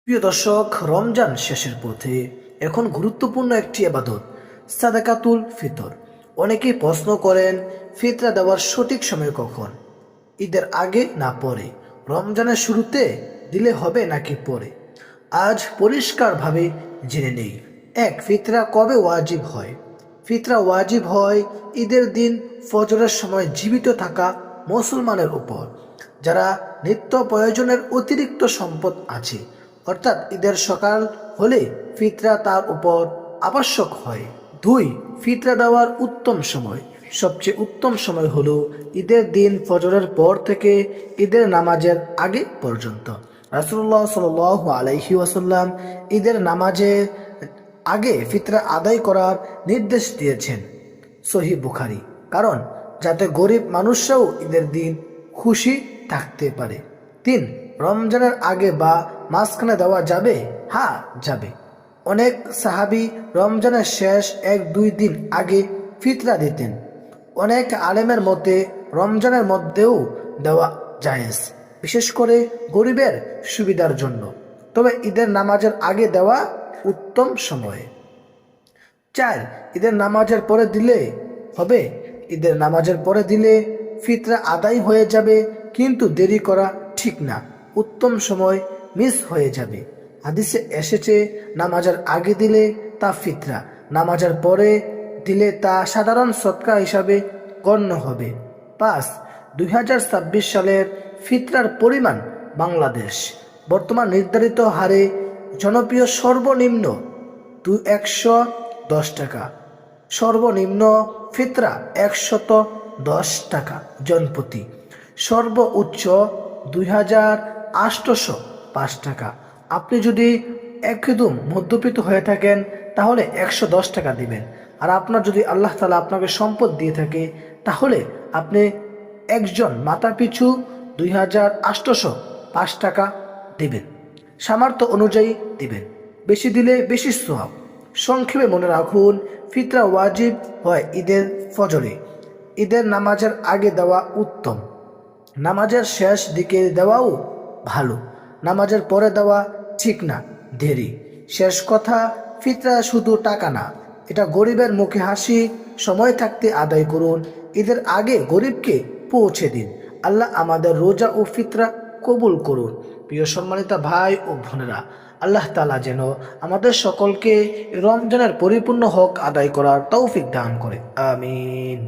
প্রিয় দর্শক, রমজান শেষের পথে এখন গুরুত্বপূর্ণ একটি ইবাদত সাদাকাতুল ফিতর। অনেকেই প্রশ্ন করেন, ফিতরা দেওয়ার সঠিক সময় কখন? ঈদের আগে না পরে? রমজানের শুরুতে দিলে হবে নাকি পরে? আজ পরিষ্কারভাবে জেনে নেই। ফিতরা কবে ওয়াজিব হয়? ফিতরা ওয়াজিব হয় ঈদের দিন ফজরের সময় জীবিত থাকা মুসলমানের উপর, যারা নিত্য প্রয়োজনের অতিরিক্ত সম্পদ আছে, অর্থাৎ ঈদের সকাল হলে ফিতরা তার উপর আবশ্যক হয়। 2. ফিতরা দেওয়ার উত্তম সময়। সবচেয়ে উত্তম সময় হলো ঈদের দিন ফজরের পর থেকে ঈদের নামাজের আগে পর্যন্ত। রাসূলুল্লাহ সাল্লাল্লাহু আলাইহি ওয়াসাল্লাম ঈদের নামাজের আগে ফিতরা আদায় করার নির্দেশ দিয়েছেন, সহিহ বুখারী। কারণ যাতে গরিব মানুষরাও ঈদের দিন খুশি থাকতে পারে। 3. রমজানের আগে বা মাঝখানে দেওয়া যাবে? হ্যাঁ, যাবে। অনেক সাহাবী রমজানের শেষ 1-2 দিন আগে ফিতরা দিতেন। অনেক আলেমের মতে রমজানের মধ্যেও দেওয়া জায়েজ, বিশেষ করে গরিবের সুবিধার জন্য। তবে ঈদের নামাজের আগে দেওয়া উত্তম সময়। 4. ঈদের নামাজের পরে দিলে হবে? ঈদের নামাজের পরে দিলে ফিতরা আদায় হয়ে যাবে, কিন্তু দেরি করা ঠিক না। উত্তম সময় মিস হয়ে যাবে। হাদিসে এসেছে, নামাজের আগে দিলে তা ফিতরা, নামাজের পরে দিলে তা সাধারণ সদকা হিসাবে গণ্য হবে। 5. 2026 সালের ফিতরার পরিমাণ। বাংলাদেশ বর্তমান নির্ধারিত হারে জনপ্রিয় সর্বনিম্ন 110 টাকা, সর্বনিম্ন ফিতরা 110 টাকা জনপ্রতি, সর্বোচ্চ 2805 টাকা। আপনি যদি একদম মধ্যবিত্ত হয়ে থাকেন তাহলে 110 টাকা দিবেন। আর আপনার যদি আল্লাহ তাআলা আপনাকে সম্পদ দিয়ে থাকে তাহলে আপনি একজন মাথা পিছু 2805 টাকা দিবেন। সামর্থ্য অনুযায়ী দিবেন, বেশি দিলে বেশি সওয়াব। সংক্ষেপে মনে রাখুন, ফিতরা ওয়াজিব হয় ঈদের ফজরে। ঈদের নামাজের আগে দেওয়া উত্তম, নামাজের শেষ দিকে দেওয়াও ভালো, নামাজের পরে দেওয়া ঠিক না, দেরি। শেষ কথা, ফিতরা শুধু টাকা না, এটা গরিবের মুখে হাসি। সময় থাকতে আদায় করুন, ঈদের আগে গরিবকে পৌঁছে দিন। আল্লাহ আমাদের রোজা ও ফিতরা কবুল করুন। প্রিয় সম্মানিত ভাই ও বোনেরা, আল্লাহ তাআলা যেন আমাদের সকলকে রমজানের পরিপূর্ণ হক আদায় করার তৌফিক দান করে। আমিন।